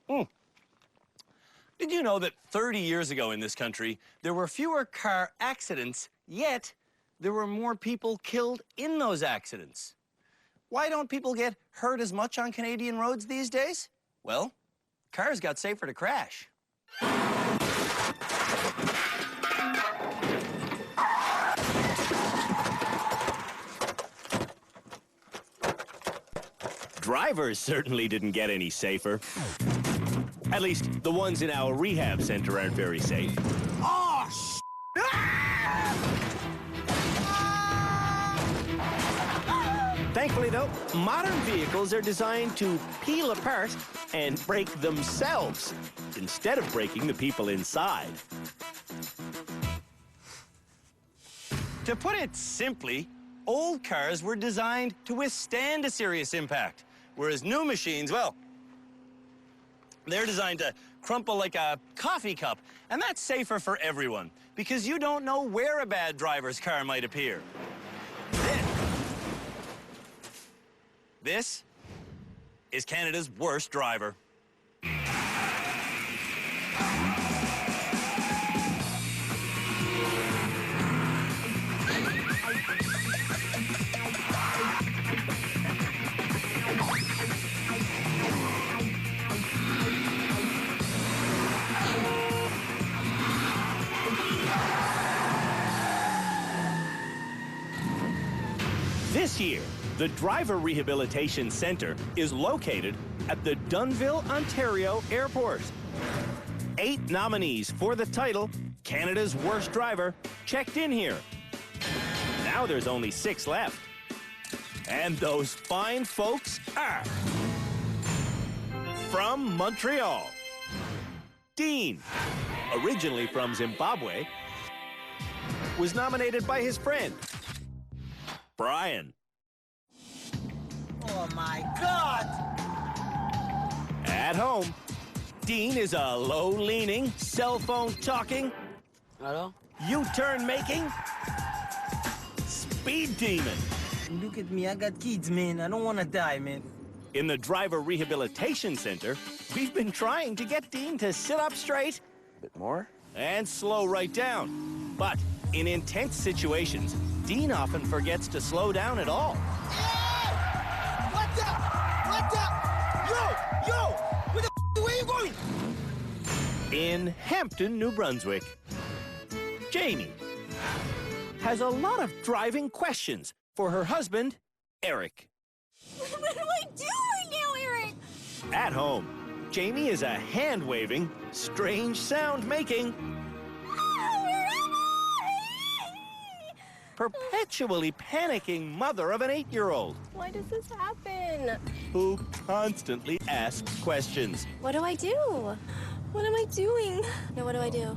Mm. Did you know that 30 years ago in this country, there were fewer car accidents, yet there were more people killed in those accidents? Why don't people get hurt as much on Canadian roads these days? Well, cars got safer to crash. Drivers certainly didn't get any safer. At least, the ones in our rehab center aren't very safe. Oh, Thankfully, though, modern vehicles are designed to peel apart and break themselves instead of breaking the people inside. To put it simply, old cars were designed to withstand a serious impact, whereas new machines, well, they're designed to crumple like a coffee cup, and that's safer for everyone, because you don't know where a bad driver's car might appear. This is Canada's worst driver. This year, the Driver Rehabilitation Centre is located at the Dunnville, Ontario Airport. 8 nominees for the title, Canada's Worst Driver, checked in here. Now there's only 6 left. And those fine folks are... from Montreal, Dean, originally from Zimbabwe, was nominated by his friend, Brian. Oh, my God! At home, Dean is a low-leaning, cell phone-talking, Hello? U-turn making, speed demon. Look at me, I got kids, man. I don't want to die, man. In the Driver Rehabilitation Center, we've been trying to get Dean to sit up straight, Bit more? and slow right down. But in intense situations, Dean often forgets to slow down at all. Hey! What's up? What's up? Yo! Where are you going? In Hampton, New Brunswick, Jamie has a lot of driving questions for her husband, Eric. What am I doing now, Eric? At home, Jamie is a hand-waving, strange sound-making, Where am I? perpetually panicking mother of an 8-year-old Why does this happen? who constantly asks questions. What do I do? What am I doing? No, what do I do?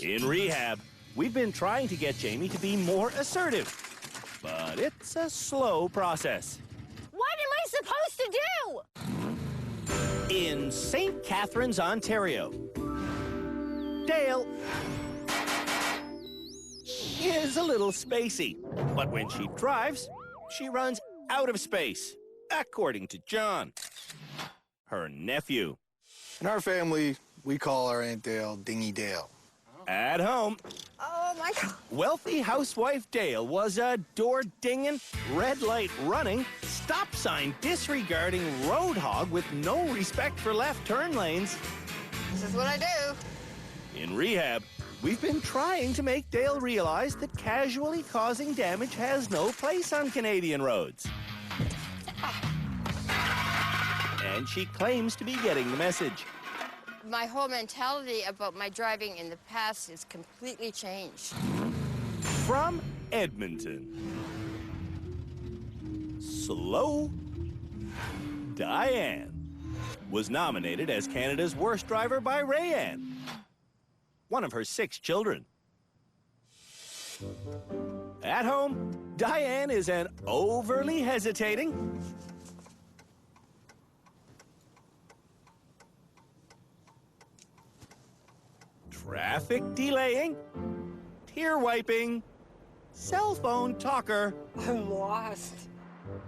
In rehab, we've been trying to get Jamie to be more assertive, but it's a slow process. What am I supposed to do? In St. Catharines, Ontario, Dale is a little spacey, but when she drives, she runs out of space, according to John, her nephew. In our family, we call our Aunt Dale Dingy Dale. At home, Oh, my God. wealthy housewife Dale was a door-dinging, red-light-running, stop-sign disregarding road hog with no respect for left turn lanes. This is what I do. In rehab, we've been trying to make Dale realize that casually causing damage has no place on Canadian roads. And she claims to be getting the message. My whole mentality about my driving in the past is completely changed. From Edmonton, Slow Diane was nominated as Canada's Worst Driver by Rayanne, one of her 6 children. At home, Diane is an overly hesitating, traffic delaying, tear wiping, cell phone talker I'm lost.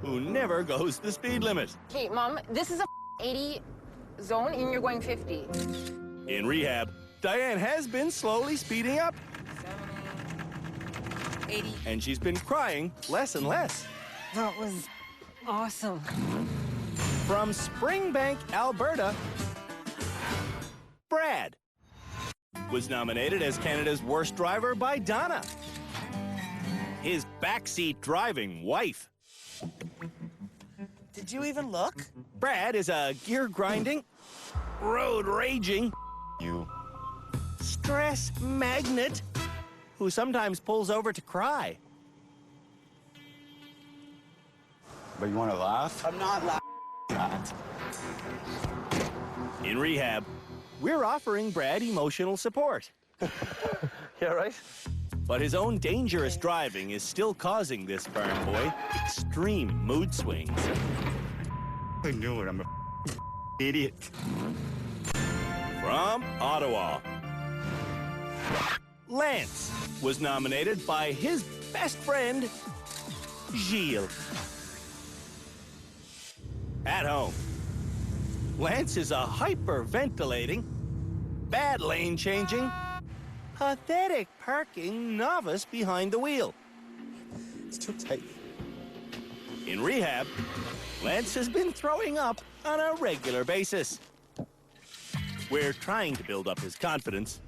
who never goes the speed limit. Okay, Mom, this is a 80 zone and you're going 50. In rehab, Diane has been slowly speeding up. 70, 80. And she's been crying less and less. That was awesome. From Springbank, Alberta, Brad was nominated as Canada's worst driver by Donna, his backseat driving wife. Did you even look? Brad is a gear-grinding, road-raging, stress magnet who sometimes pulls over to cry. But you want to laugh? I'm not laughing. In rehab, we're offering Brad emotional support. Yeah, right? But his own dangerous driving is still causing this farm boy extreme mood swings. I knew it. I'm a idiot. From Ottawa, Lance was nominated by his best friend, Gilles. At home, Lance is a hyperventilating, bad lane changing, pathetic parking novice behind the wheel. It's too tight. In rehab, Lance has been throwing up on a regular basis. We're trying to build up his confidence,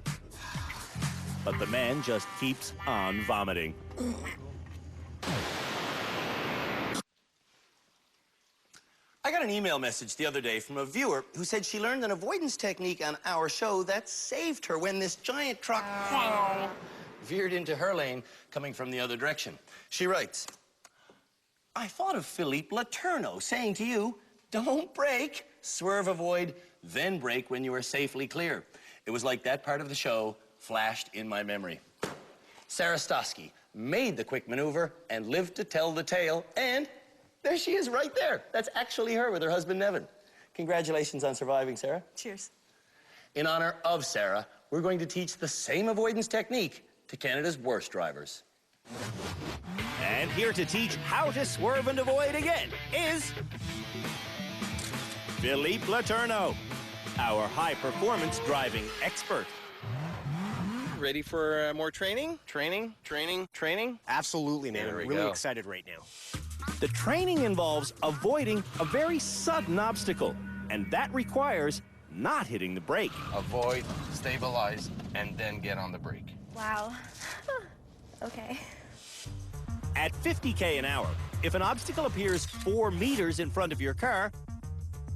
but the man just keeps on vomiting. I got an email message the other day from a viewer who said she learned an avoidance technique on our show that saved her when this giant truck veered into her lane coming from the other direction. She writes, I thought of Philippe Letourneau saying to you, don't brake, swerve, avoid, then brake when you are safely clear. It was like that part of the show flashed in my memory. Sarah Stosky made the quick maneuver and lived to tell the tale, and there she is right there. That's actually her with her husband, Nevin. Congratulations on surviving, Sarah. Cheers. In honor of Sarah, we're going to teach the same avoidance technique to Canada's worst drivers. And here to teach how to swerve and avoid again is Philippe Letourneau, our high-performance driving expert. Ready for more training? Training? Absolutely, man. There we I'm really go. excited right now. The training involves avoiding a very sudden obstacle, and that requires not hitting the brake. Avoid, stabilize, and then get on the brake. Wow. Okay. At 50k an hour, if an obstacle appears 4 meters in front of your car,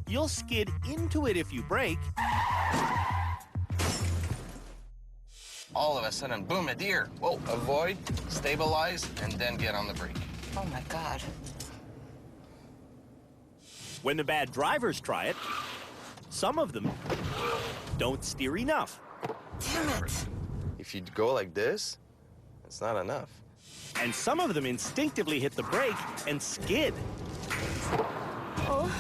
you'll skid into it if you brake. All of a sudden, boom, a deer. Whoa, avoid, stabilize, and then get on the brake. Oh my God. When the bad drivers try it, some of them don't steer enough. Damn it. If you go like this, it's not enough. And some of them instinctively hit the brake and skid. Oh,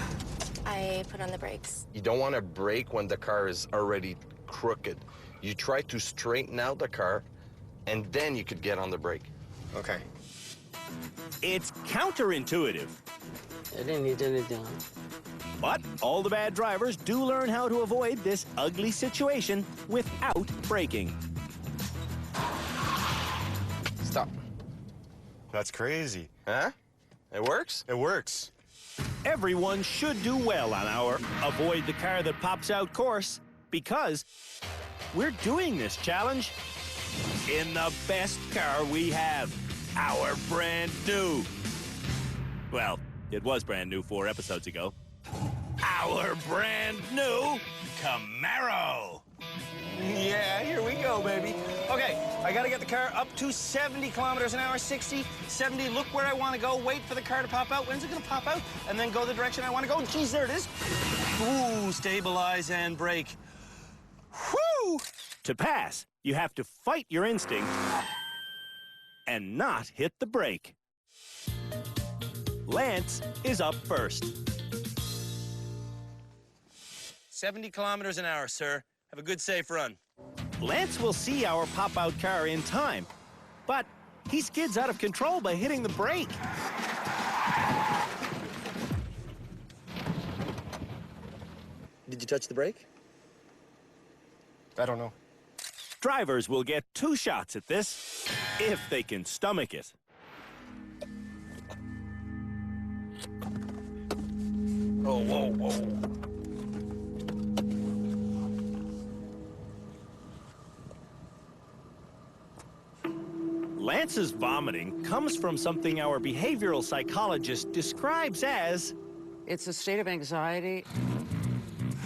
I put on the brakes. You don't want to brake when the car is already crooked. You try to straighten out the car, and then you could get on the brake. Okay. It's counterintuitive. But all the bad drivers do learn how to avoid this ugly situation without braking. Stop. That's crazy. Huh? It works? It works. Everyone should do well on our Avoid the Car That Pops Out course because we're doing this challenge in the best car we have, our brand new. Well, it was brand new 4 episodes ago. Our brand new Camaro. Yeah, here we go, baby. Okay, I gotta get the car up to 70 kilometers an hour, 60, 70. Look where I want to go. Wait for the car to pop out. When's it gonna pop out? And then go the direction I want to go. Geez, there it is. Ooh, stabilize and brake. Whew! To pass, you have to fight your instinct and not hit the brake. Lance is up first. 70 kilometers an hour, sir. Have a good, safe run. Lance will see our pop-out car in time, but he skids out of control by hitting the brake. Did you touch the brake? I don't know. Drivers will get 2 shots at this if they can stomach it. Oh, whoa, whoa. Lance's vomiting comes from something our behavioral psychologist describes as It's a state of anxiety.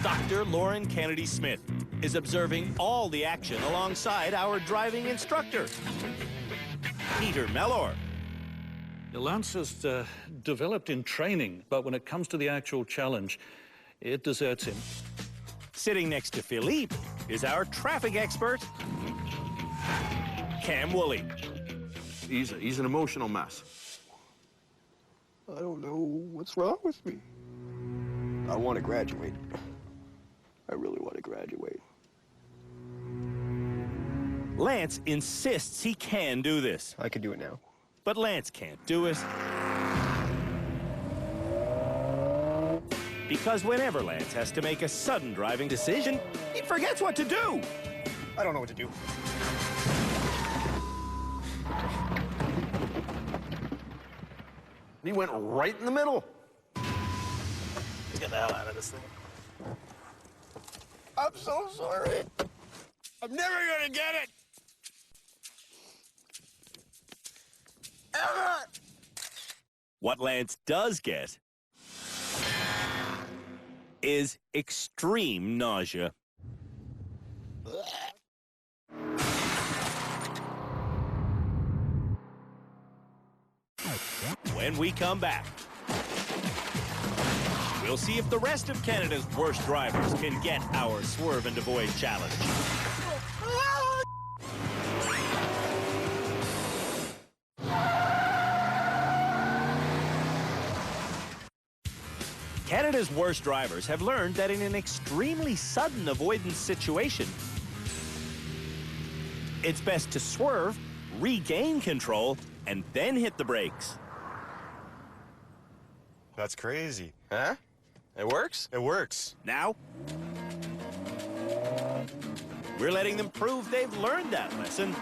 Dr. Lauren Kennedy Smith is observing all the action alongside our driving instructor, Peter Mellor. Lance has developed in training, but when it comes to the actual challenge, it deserts him. Sitting next to Philippe is our traffic expert, Cam Woolley. He's an emotional mess. I don't know what's wrong with me. I want to graduate. I really want to graduate. Lance insists he can do this, I could do it now. but Lance can't do it. Because whenever Lance has to make a sudden driving decision, he forgets what to do. I don't know what to do. He went right in the middle. Let's get the hell out of this thing. I'm so sorry. I'm never gonna get it. Ever. What Lance does get is extreme nausea. When we come back, we'll see if the rest of Canada's worst drivers can get our Swerve and Avoid challenge. Canada's worst drivers have learned that in an extremely sudden avoidance situation, it's best to swerve, regain control, and then hit the brakes. That's crazy. Huh? It works? It works. Now, we're letting them prove they've learned that lesson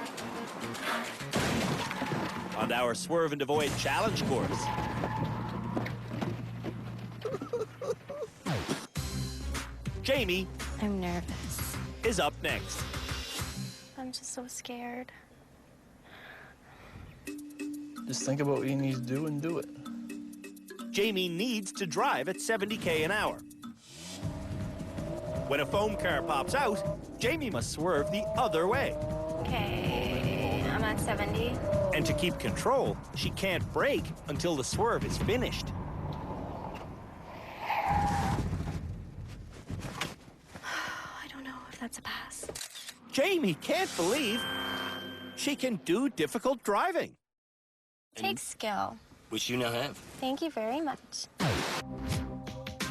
on our Swerve and Avoid challenge course. Jamie I'm nervous. is up next. I'm just so scared. Just think about what you need to do and do it. Jamie needs to drive at 70k an hour. When a foam car pops out, Jamie must swerve the other way. Okay, I'm at 70. And to keep control, she can't brake until the swerve is finished. I don't know if that's a pass. Jamie can't believe she can do difficult driving. Takes skill. Which you now have. Thank you very much.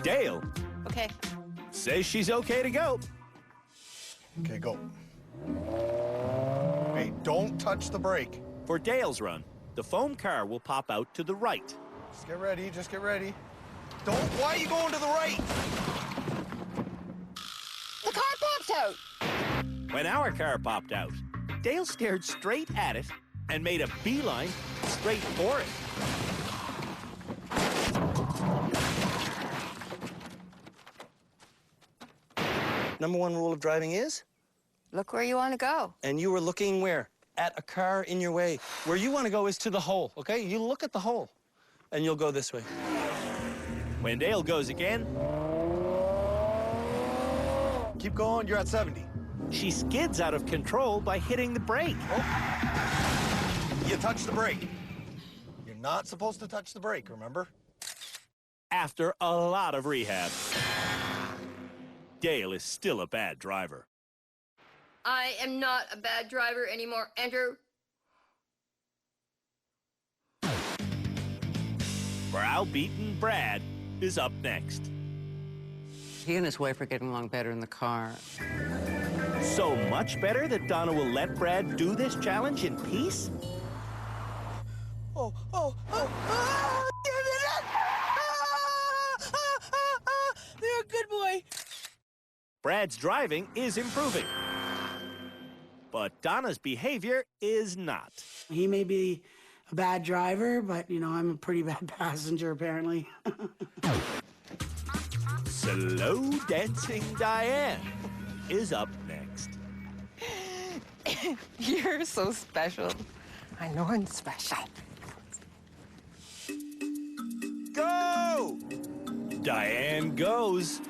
Dale Okay. says she's okay to go. Okay, go. Hey, don't touch the brake. For Dale's run, the foam car will pop out to the right. Just get ready, just get ready. Don't, why are you going to the right? The car popped out. When our car popped out, Dale stared straight at it and made a beeline straight for it. Number one rule of driving is? Look where you want to go. And you were looking where? At a car in your way. Where you want to go is to the hole, okay? You look at the hole, and you'll go this way. When Dale goes again, Keep going, you're at 70. she skids out of control by hitting the brake. You touch the brake. You're not supposed to touch the brake, remember? After a lot of rehab, Dale is still a bad driver. I am not a bad driver anymore, Andrew. Brow beaten Brad is up next. He and his wife are getting along better in the car. So much better that Donna will let Brad do this challenge in peace? Oh, oh, oh, oh, you did it! You're a good boy. Brad's driving is improving, but Donna's behavior is not. He may be a bad driver, but, you know, I'm a pretty bad passenger, apparently. Slow dancing Diane is up next. You're so special. I know I'm special. Go! Diane goes,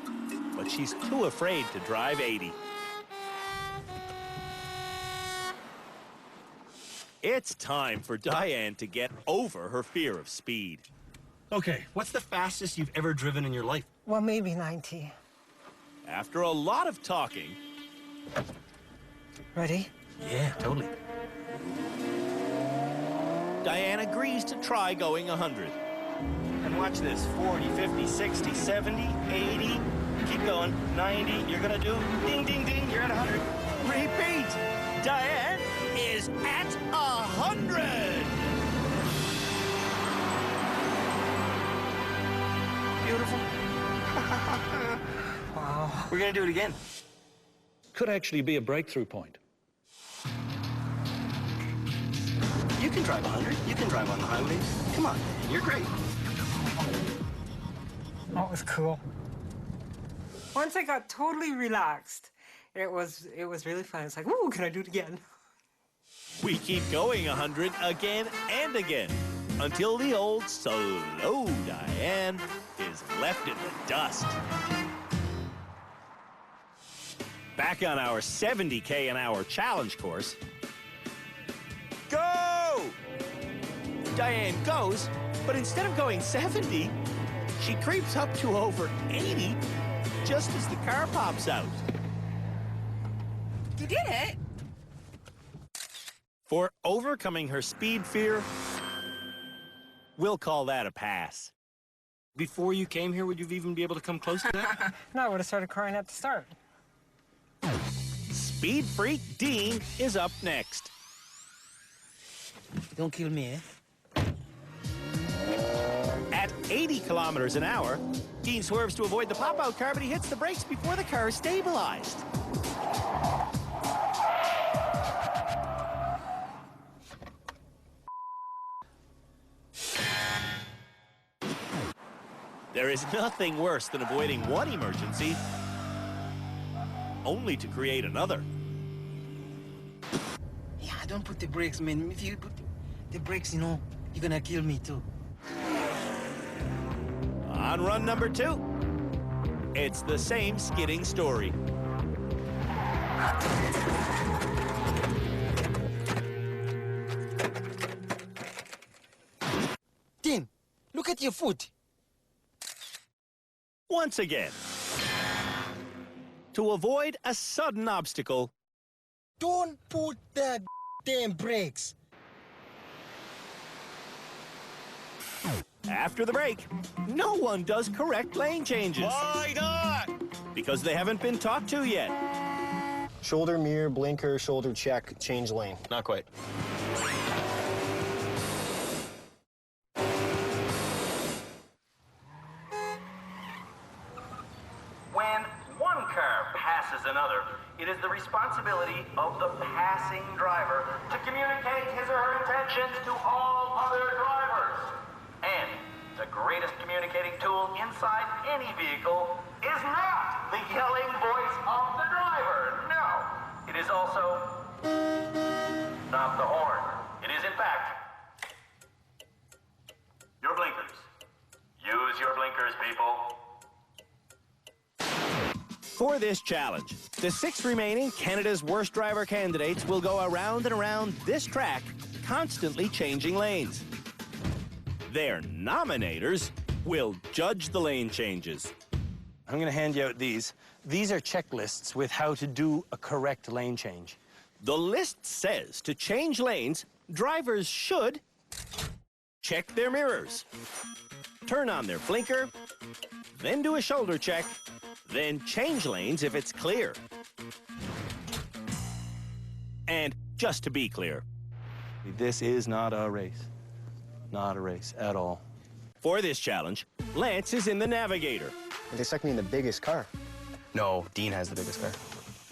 but she's too afraid to drive 80. It's time for Diane to get over her fear of speed. Okay, what's the fastest you've ever driven in your life? Well, maybe 90. After a lot of talking... Ready? Yeah, totally. Diane agrees to try going 100. And watch this, 40, 50, 60, 70, 80, keep going, 90, you're gonna do ding, ding, ding, you're at 100. Repeat! Diane is at 100! Beautiful. Wow. We're gonna do it again. Could actually be a breakthrough point. You can drive 100. You can drive on the highways. Come on, man, you're great. That was cool. Once I got totally relaxed, it was really fun. It's like, ooh, can I do it again? We keep going 100 again and again until the old slow Diane is left in the dust. Back on our 70K an hour challenge course. Go! Diane goes, but instead of going 70, she creeps up to over 80 just as the car pops out. You did it. For overcoming her speed fear, we'll call that a pass. Before you came here, would you even be able to come close to that? No, I would have started crying at the start. Speed freak Dean is up next. Don't kill me, eh? At 80 kilometers an hour, Dean swerves to avoid the pop-out car, but he hits the brakes before the car is stabilized. There is nothing worse than avoiding one emergency, only to create another. Yeah, don't put the brakes, man. If you put the brakes, you know, you're gonna kill me too. On run number 2, it's the same skidding story. Tim, look at your foot. Once again. To avoid a sudden obstacle, Don't put the damn brakes. after the break, no one does correct lane changes. Why not? Because they haven't been taught to yet. Shoulder, mirror, blinker, shoulder check, change lane. Not quite. When one car passes another, it is the responsibility of the passing driver to communicate his or her intentions to all other drivers. And the greatest communicating tool inside any vehicle is not the yelling voice of the driver. No, it is also not the horn. It is, in fact, your blinkers. Use your blinkers, people. For this challenge, the 6 remaining Canada's Worst Driver candidates will go around and around this track, constantly changing lanes. Their nominators will judge the lane changes. I'm going to hand you out these. These are checklists with how to do a correct lane change. The list says to change lanes, drivers should check their mirrors, turn on their blinker, then do a shoulder check, then change lanes if it's clear. And just to be clear, This is not a race. Not a race at all. for this challenge, Lance is in the Navigator. They stuck me in the biggest car. No, Dean has the biggest car.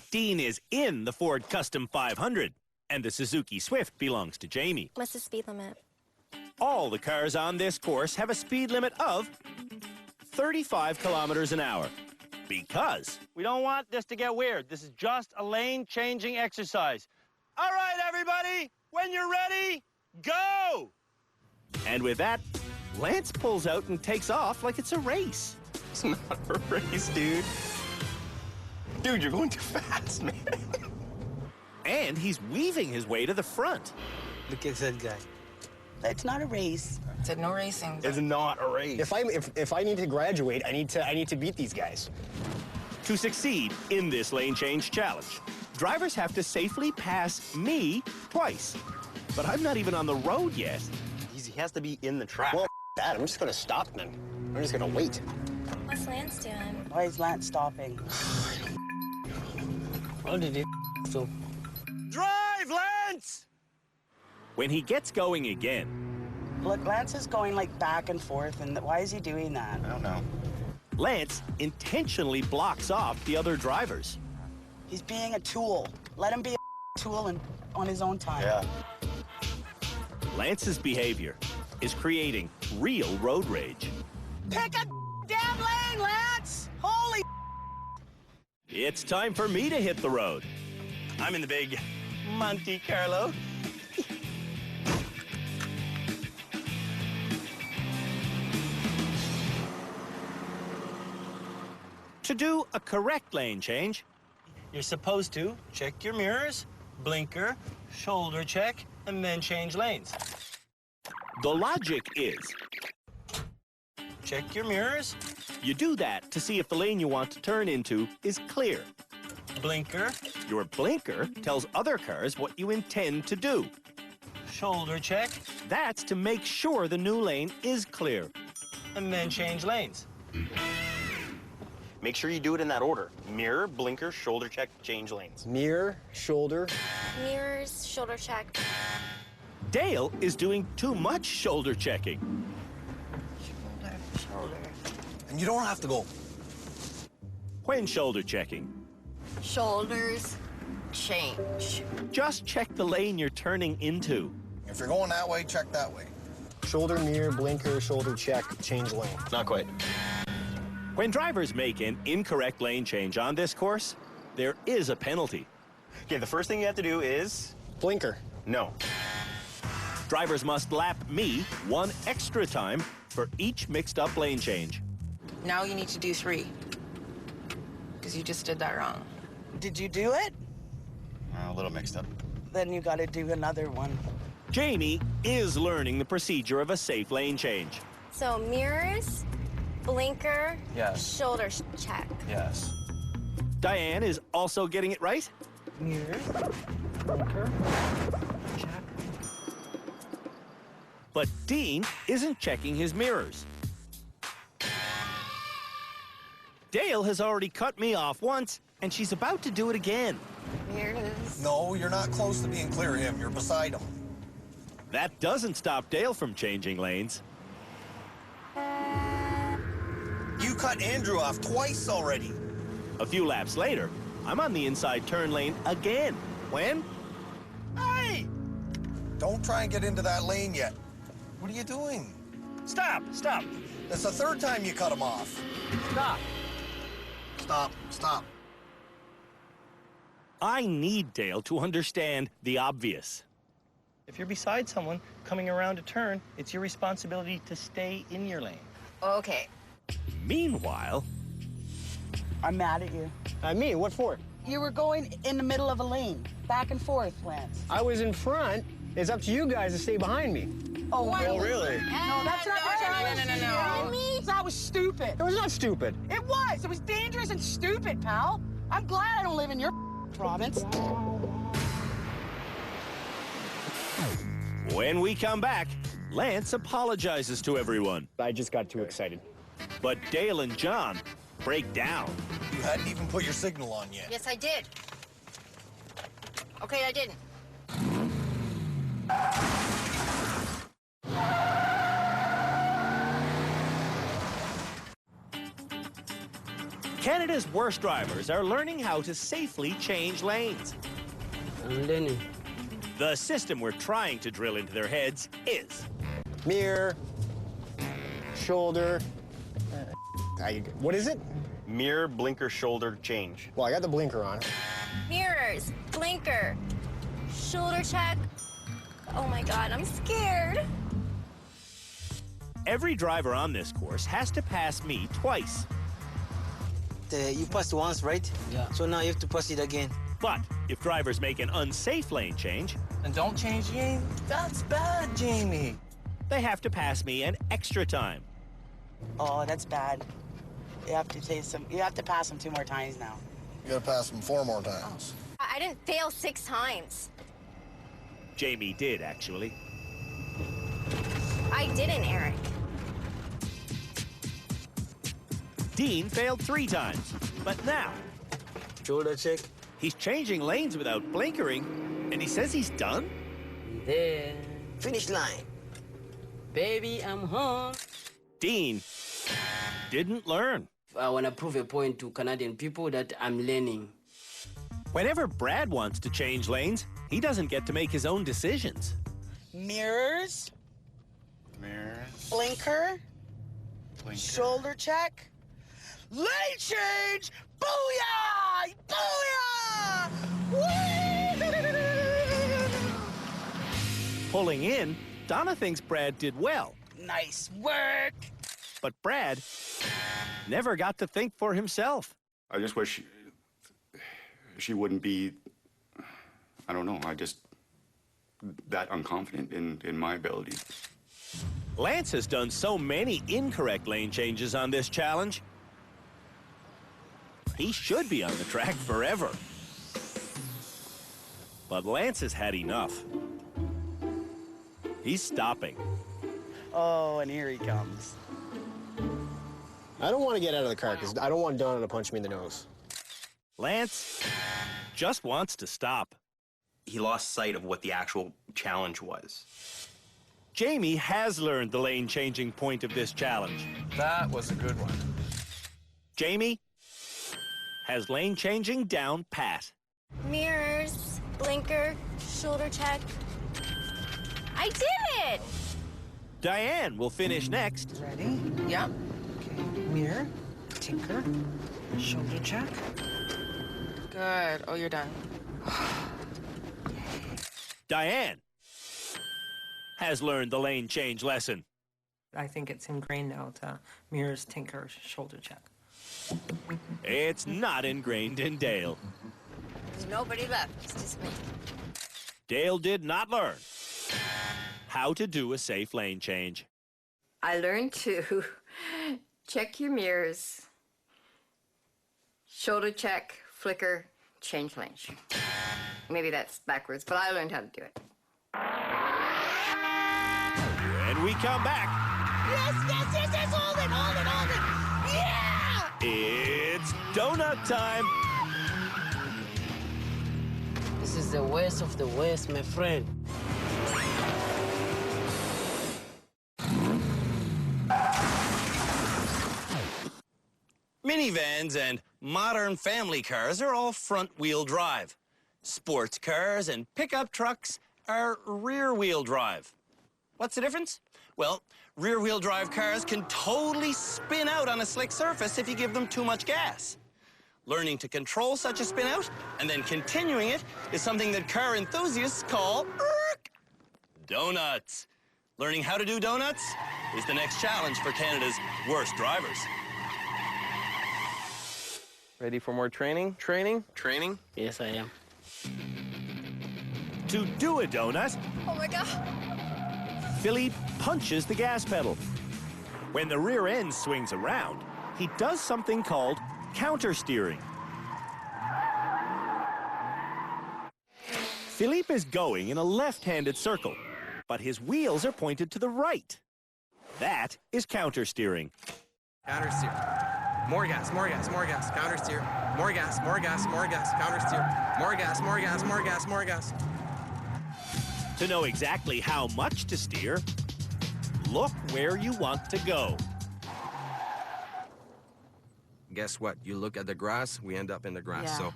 Dean is in the Ford Custom 500, and the Suzuki Swift belongs to Jamie. What's the speed limit? All the cars on this course have a speed limit of 35 kilometers an hour. Because we don't want this to get weird. This is just a lane-changing exercise. All right, everybody, when you're ready, go! And with that, Lance pulls out and takes off like it's a race. It's not a race, dude. Dude, you're going too fast, man. And he's weaving his way to the front. Look at that guy. It's not a race. Said no racing. It's not a race. If I need to graduate, I need to beat these guys. To succeed in this lane change challenge, drivers have to safely pass me twice. But I'm not even on the road yet. He has to be in the track. Well, that, I'm just gonna stop then. I'm just gonna wait. What's Lance doing? Why is Lance stopping? How did he so? Drive, Lance! When he gets going again, Look, Lance is going like back and forth, and why is he doing that? I don't know. Lance intentionally blocks off the other drivers. He's being a tool. Let him be a tool and on his own time. Yeah. Lance's behavior is creating real road rage. Pick a damn lane, Lance! Holy It's time for me to hit the road. I'm in the big Monte Carlo. To do a correct lane change, You're supposed to check your mirrors, blinker, shoulder check, and then change lanes. the logic is Check your mirrors, you do that to see if the lane you want to turn into is clear. blinker, Your blinker tells other cars what you intend to do. shoulder check, That's to make sure the new lane is clear. and then change lanes. Make sure you do it in that order. Mirror, blinker, shoulder check, change lanes. Mirror, shoulder. Mirrors, shoulder check. Dale is doing too much shoulder checking. Shoulder. And you don't have to go. When shoulder checking, Shoulders change. just check the lane you're turning into. If you're going that way, check that way. Shoulder, mirror, blinker, shoulder check, change lane. Not quite. When drivers make an incorrect lane change on this course, there is a penalty. Okay, the first thing you have to do is... Blinker. No. Drivers must lap me one extra time for each mixed up lane change. Now you need to do 3. Because you just did that wrong. Did you do it? A little mixed up. Then you got to do another one. Jamie is learning the procedure of a safe lane change. So mirrors, blinker, Yes. shoulder check. Yes. Diane is also getting it right. Mirror, blinker, check. But Dean isn't checking his mirrors. Dale has already cut me off once, and she's about to do it again. Mirrors. No, you're not close to being clear of him. You're beside him. That doesn't stop Dale from changing lanes. You cut Andrew off twice already. A few laps later, I'm on the inside turn lane again. When? Hey! Don't try and get into that lane yet. What are you doing? Stop, stop, That's the third time you cut him off. stop. Stop, stop. I need Dale to understand the obvious. If you're beside someone coming around a turn, it's your responsibility to stay in your lane. Okay. Meanwhile, I'm mad at you. Me? What for? You were going in the middle of a lane, back and forth, Lance. I was in front. It's up to you guys to stay behind me. Oh, really? No, that's not the challenge. No. That was stupid. It was not stupid. It was. It was dangerous and stupid, pal. I'm glad I don't live in your province. when we come back, Lance apologizes to everyone. I just got too excited. But Dale and John break down. You hadn't even put your signal on yet. Yes, I did. Okay, I didn't. Canada's worst drivers are learning how to safely change lanes. I'm learning. The system we're trying to drill into their heads is Mirror, shoulder. What is it? Mirror, blinker, shoulder, change. Well, I got the blinker on. Mirrors, blinker, shoulder check. Oh my God, I'm scared. every driver on this course has to pass me twice. You passed once, right? Yeah. So now you have to pass it again. But if drivers make an unsafe lane change, And don't change lane? That's bad, Jamie. they have to pass me an extra time. Oh, that's bad. You have to you have to pass them 2 more times now. You gotta pass them 4 more times. I didn't fail 6 times. Jamie did, actually. I didn't, Eric. Dean failed 3 times, but now... Shoulder check. He's changing lanes without blinkering, and he says he's done? Then... Finish line. Baby, I'm home. Dean didn't learn. I want to prove a point to Canadian people that I'm learning. Whenever Brad wants to change lanes, he doesn't get to make his own decisions. Mirrors, Mirrors. blinker, Blinker. shoulder check, lane change. Booyah! Booyah! Whee! Pulling in, Donna thinks Brad did well. Nice work. But Brad never got to think for himself. I just wish she wouldn't be, I don't know, that unconfident in my ability. Lance has done so many incorrect lane changes on this challenge. He should be on the track forever. But Lance has had enough. He's stopping. Oh, and here he comes. I don't want to get out of the car because I don't want Donna to punch me in the nose. Lance just wants to stop. He lost sight of what the actual challenge was. Jamie has learned the lane-changing point of this challenge. That was a good one. Jamie has lane-changing down pat. Mirrors, blinker, shoulder check. I did it! Diane will finish next. Ready? Yeah. Okay. Mirror, tinker, shoulder check. Good. Oh, you're done. Diane has learned the lane change lesson. I think it's ingrained now to mirrors, tinker, shoulder check. It's not ingrained in Dale. There's nobody left. It's just me. Dale did not learn how to do a safe lane change. I learned to check your mirrors, shoulder check, flicker, change lanes. Maybe that's backwards, but I learned how to do it. And we come back. Yes, yes, yes, yes, hold it, hold it, hold it. Yeah! It's donut time. This is the worst of the worst, my friend. Minivans and modern family cars are all front-wheel drive. Sports cars and pickup trucks are rear-wheel drive. What's the difference? Well, rear-wheel drive cars can totally spin out on a slick surface if you give them too much gas. Learning to control such a spin out and then continuing it is something that car enthusiasts call donuts. Learning how to do donuts is the next challenge for Canada's worst drivers. Ready for more training? Training? Yes, I am. To do a donut, Oh my God. Philippe punches the gas pedal. When the rear end swings around, he does something called counter-steering. Philippe is going in a left-handed circle, but his wheels are pointed to the right. That is counter-steering. Counter steer. More gas, more gas, more gas. Counter steer. More gas, more gas, more gas. Counter steer. More gas, more gas, more gas, more gas. To know exactly how much to steer, look where you want to go. guess what? You look at the grass, we end up in the grass. Yeah. So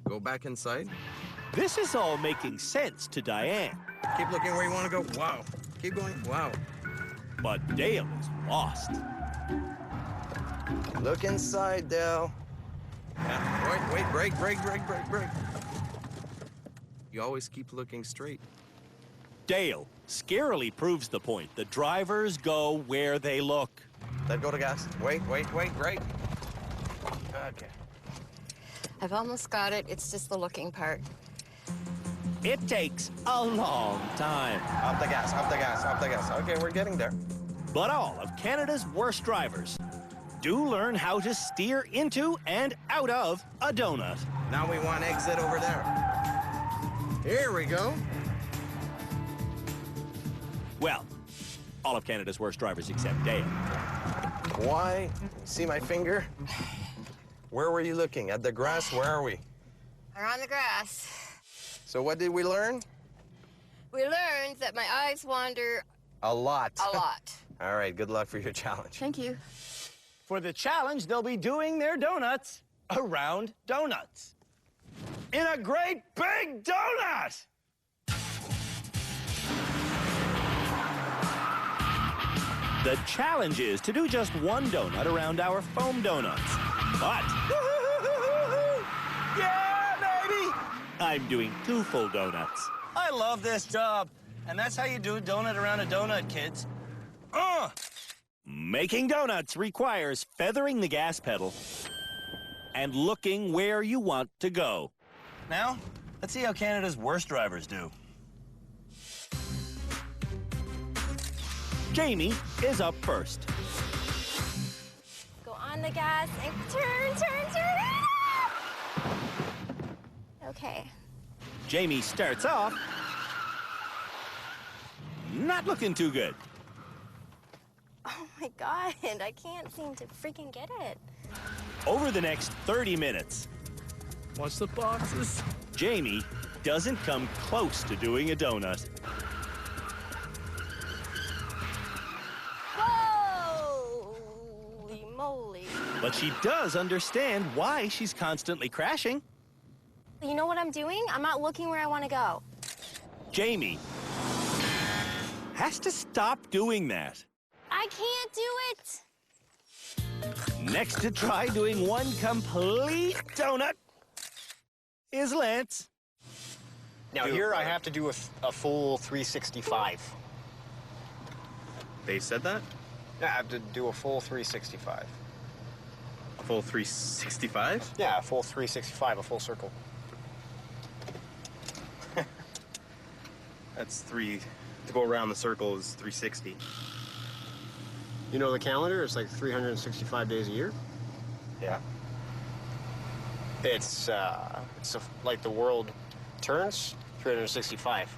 go back inside. This is all making sense to Diane. Keep looking where you want to go. Wow. Keep going. Wow. But Dale is lost. Look inside, Dale. Yeah. Wait, break. You always keep looking straight. Dale scarily proves the point. The drivers go where they look. Let go to gas. Wait, break. Okay. I've almost got it. It's just the looking part. It takes a long time. Up the gas. Okay, we're getting there. But all of Canada's worst drivers do learn how to steer into and out of a donut. Now we want exit over there. Here we go. Well, all of Canada's worst drivers except Dale. Why? See my finger? Where were you looking? At the grass? Where are we? We're on the grass. So what did we learn? We learned that my eyes wander A lot. a lot. All right, good luck for your challenge. Thank you. For the challenge, they'll be doing their donuts around donuts. In a great big donut! The challenge is to do just one donut around our foam donuts. But Yeah, baby! I'm doing 2 full donuts. I love this job. And that's how you do a donut around a donut, kids. Making donuts requires feathering the gas pedal and looking where you want to go. Now, let's see how Canada's worst drivers do. Jamie is up first. Go on the gas and turn. Okay. Jamie starts off not looking too good. Oh my God, I can't seem to freaking get it. Over the next 30 minutes, Watch the boxes. Jamie doesn't come close to doing a donut. Holy moly. But she does understand why she's constantly crashing. You know what I'm doing? I'm not looking where I want to go. Jamie has to stop doing that. I can't do it. Next to try doing one complete donut is Lance. Now here I have to do a full 365. They said that? Yeah, I have to do a full 365. A full 365? Yeah, a full 365, a full circle. That's to go around the circle is 360. You know the calendar? It's like 365 days a year. Yeah. It's like the world turns 365.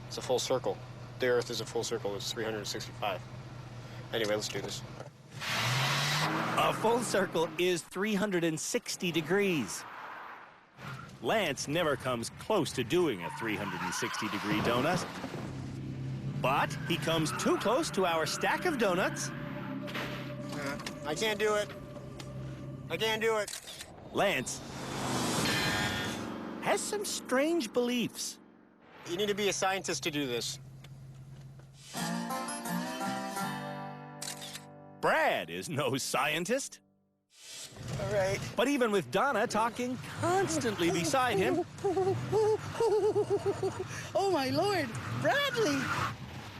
It's a full circle. The Earth is a full circle. It's 365. Anyway, let's do this. A full circle is 360 degrees. Lance never comes close to doing a 360-degree donut. But he comes too close to our stack of donuts. I can't do it. I can't do it. Lance has some strange beliefs. You need to be a scientist to do this. Brad is no scientist. All right. But even with Donna talking constantly beside him, Oh, my Lord. Bradley.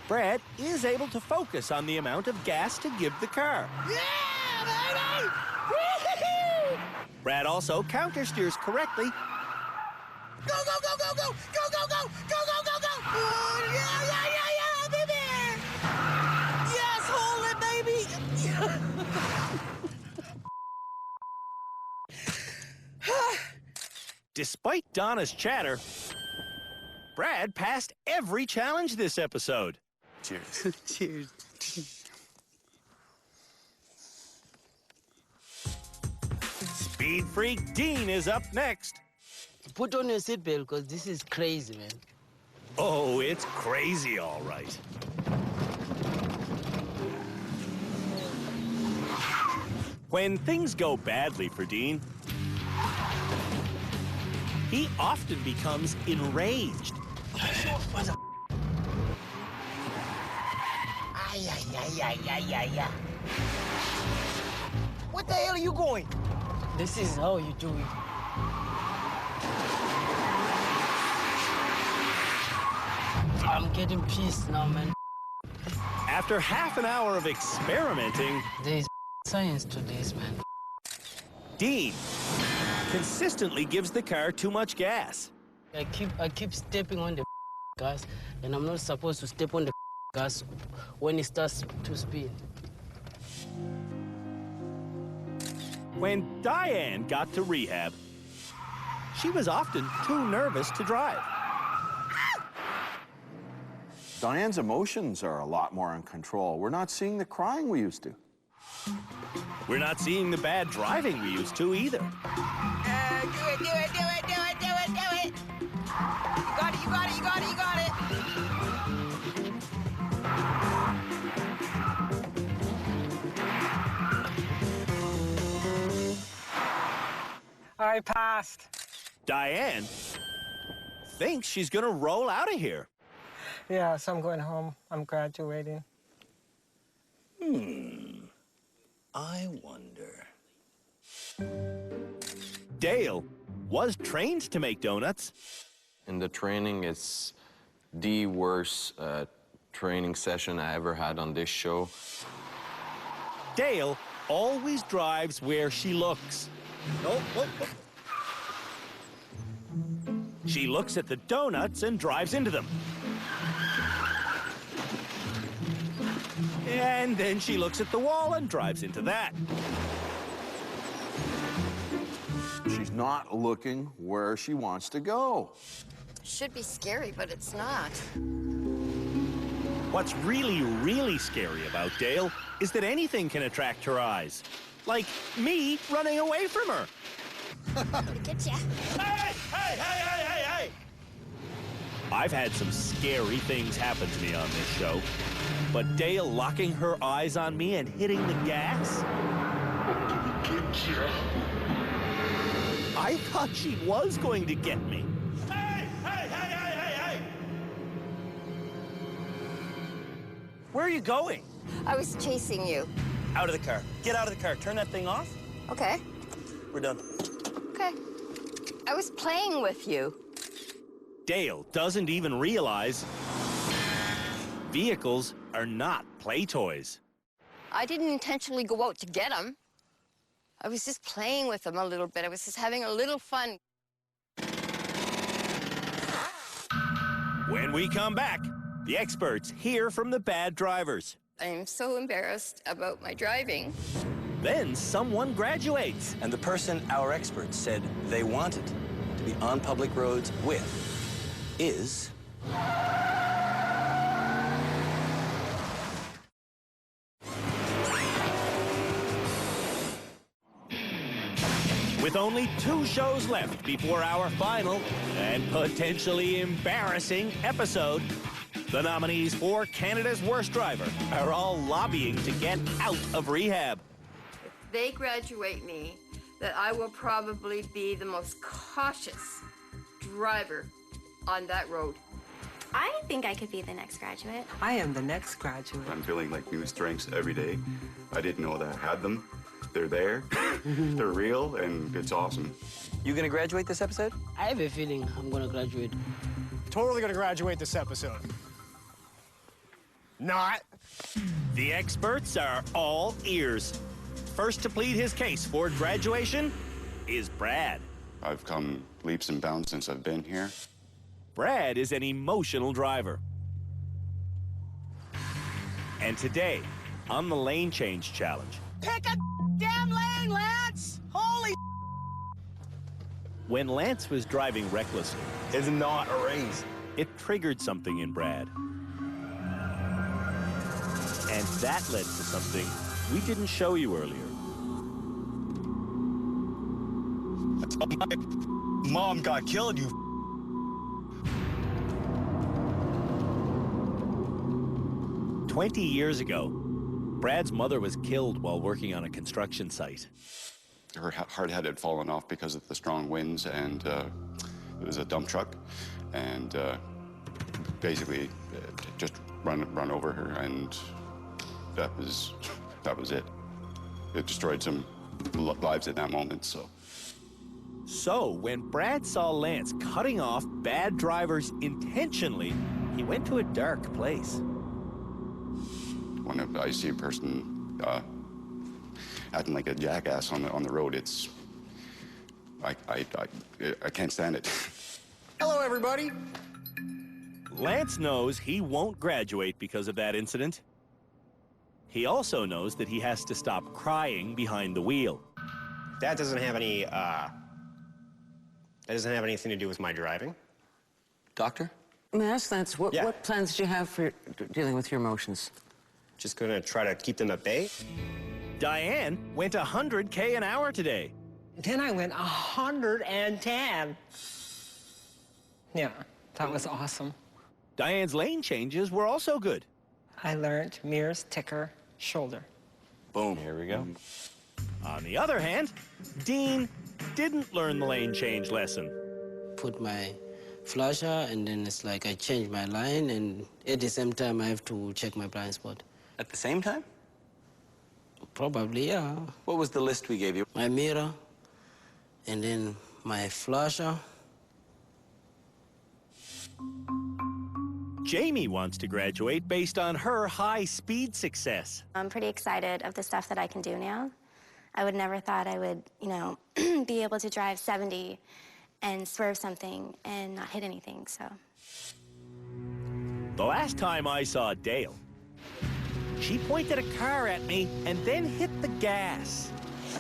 Brad is able to focus on the amount of gas to give the car. Yeah, baby. Woo-hoo-hoo. Brad also countersteers correctly. Go, go, go, go, go. Go, go, go. Go, go, go, go. Oh, yeah, baby. Yes, hold it, baby. Despite Donna's chatter, Brad passed every challenge this episode. Cheers. Cheers. Speed Freak Dean is up next. Put on your seatbelt because this is crazy, man. Oh, it's crazy, all right. When things go badly for Dean, he often becomes enraged. What the hell are you going? This is how you do it. I'm getting pissed now, man. After half an hour of experimenting, There's science to this, man. Dean consistently gives the car too much gas. I keep stepping on the gas, and I'm not supposed to step on the gas when it starts to spin. When Diane got to rehab, she was often too nervous to drive. Diane's emotions are a lot more in control. We're not seeing the crying we used to. We're not seeing the bad driving we used to either. Do it, do it, do it, do it, do it, do it. You got it, you got it, you got it, you got it. I passed. Diane thinks she's gonna roll out of here. Yeah, so I'm going home. I'm graduating. I wonder. Dale was trained to make donuts. In the training, it's the worst training session I ever had on this show. Dale always drives where she looks. Nope, nope, nope. She looks at the donuts and drives into them. And then she looks at the wall and drives into that. She's not looking where she wants to go. Should be scary, but it's not. What's really, really scary about Dale is that anything can attract her eyes. Like me running away from her. Get ya. Hey, hey, hey, hey, hey, hey! I've had some scary things happen to me on this show, but Dale locking her eyes on me and hitting the gas? I thought she was going to get me. Hey, hey, hey, hey, hey, hey! Where are you going? I was chasing you. Out of the car. Get out of the car. Turn that thing off. Okay. We're done. Okay. I was playing with you. Dale doesn't even realize vehicles are not play toys. I didn't intentionally go out to get them. I was just playing with them a little bit. I was just having a little fun. When we come back, the experts hear from the bad drivers. I'm so embarrassed about my driving. Then someone graduates. And the person our experts said they wanted to be on public roads with is... With only 2 shows left before our final and potentially embarrassing episode, the nominees for Canada's Worst Driver are all lobbying to get out of rehab. If they graduate me, that I will probably be the most cautious driver on that road. I think I could be the next graduate. I am the next graduate. I'm feeling like new strengths every day. I didn't know that I had them. They're there, they're real, and it's awesome. You gonna graduate this episode? I have a feeling I'm gonna graduate. Totally gonna graduate this episode. Not. The experts are all ears. First to plead his case for graduation is Brad. I've come leaps and bounds since I've been here. Brad is an emotional driver. And today, on the Lane Change Challenge, Pick a damn lane, Lance! Holy when Lance was driving recklessly, It's not a race. it triggered something in Brad. And that led to something we didn't show you earlier. That's how my mom got killed, you 20 years ago, Brad's mother was killed while working on a construction site. Her hard hat had fallen off because of the strong winds, and it was a dump truck, and basically just run over her, and that was it. It destroyed some lives at that moment, so. So when Brad saw Lance cutting off bad drivers intentionally, he went to a dark place. When I see a person acting like a jackass on the road, it's I can't stand it. Hello, everybody. Lance knows he won't graduate because of that incident. He also knows that he has to stop crying behind the wheel. That doesn't have any, that doesn't have anything to do with my driving. Doctor? May I ask, Lance, what plans do you have for dealing with your emotions? Just gonna try to keep them at bay. Diane went 100K an hour today. Then I went 110. Yeah, that was awesome. Diane's lane changes were also good. I learned mirrors, ticker, shoulder. Boom. Here we go. On the other hand, Dean didn't learn the lane change lesson. Put my flasher, and then it's like I change my line, and at the same time I have to check my blind spot. At the same time? Probably, yeah. What was the list we gave you? My mirror, and then my flasher. Jamie wants to graduate based on her high-speed success. I'm pretty excited of the stuff that I can do now. I would never thought I would, you know, be able to drive 70 and swerve something and not hit anything, so. The last time I saw Dale, she pointed a car at me and then hit the gas.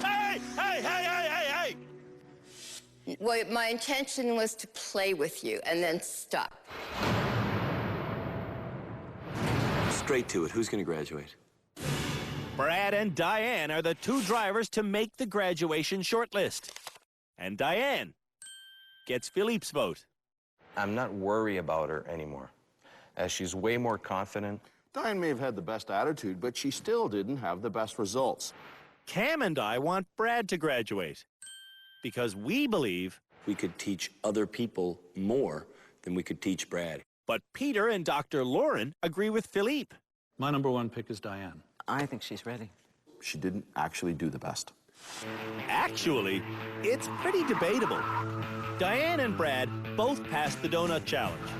Hey, hey, hey, hey, hey, hey! Well, my intention was to play with you and then stop. Straight to it. Who's going to graduate? Brad and Diane are the two drivers to make the graduation shortlist. And Diane gets Philippe's vote. I'm not worried about her anymore, as she's way more confident. Diane may have had the best attitude, but she still didn't have the best results. Cam and I want Brad to graduate because we believe we could teach other people more than we could teach Brad. But Peter and Dr. Lauren agree with Philippe. My number one pick is Diane. I think she's ready. She didn't actually do the best. Actually, it's pretty debatable. Diane and Brad both passed the donut challenge.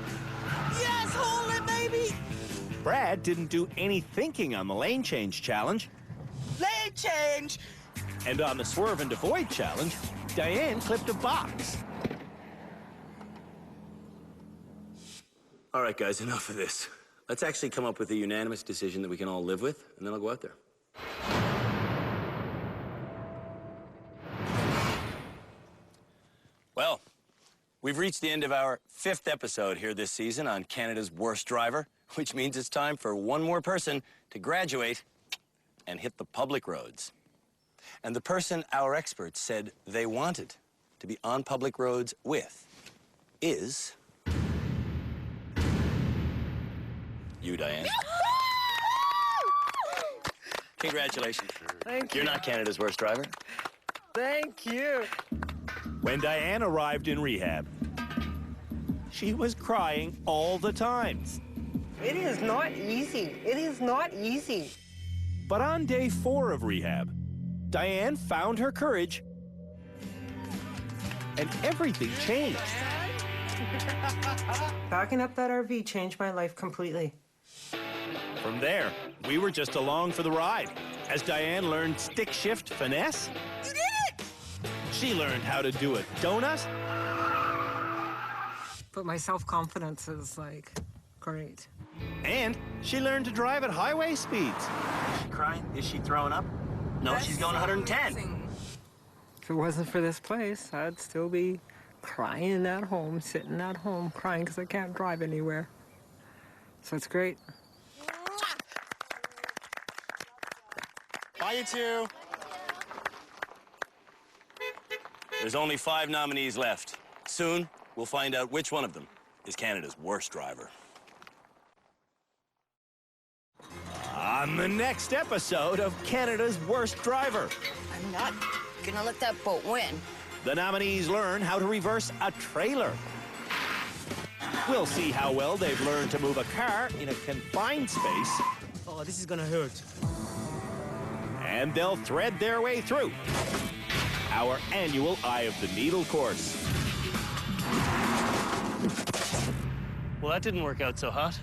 Yes, hold it, baby! Brad didn't do any thinking on the lane change challenge. Lane change! And on the swerve and avoid challenge, Diane clipped a box. All right, guys, enough of this. Let's actually come up with a unanimous decision that we can all live with, and then I'll go out there. Well, we've reached the end of our 5th episode here this season on Canada's Worst Driver, which means it's time for one more person to graduate and hit the public roads. And the person our experts said they wanted to be on public roads with is you, Diane. Congratulations. Thank you. You're not Canada's worst driver. Thank you. When Diane arrived in rehab, she was crying all the time. It is not easy. It is not easy. But on day 4 of rehab, Diane found her courage and everything changed. Backing up that RV changed my life completely. From there, we were just along for the ride as Diane learned stick shift finesse. You did it! She learned how to do a donut. But my self-confidence is, like, great. And she learned to drive at highway speeds. Is she crying? Is she throwing up? No, she's going 110. If it wasn't for this place, I'd still be crying at home, sitting at home, crying because I can't drive anywhere. So it's great. Bye, you two. There's only 5 nominees left. Soon, we'll find out which one of them is Canada's worst driver. On the next episode of Canada's Worst Driver, I'm not gonna let that boat win. the nominees learn how to reverse a trailer. We'll see how well they've learned to move a car in a confined space. Oh, this is gonna hurt. And they'll thread their way through our annual Eye of the Needle course. Well, that didn't work out so hot.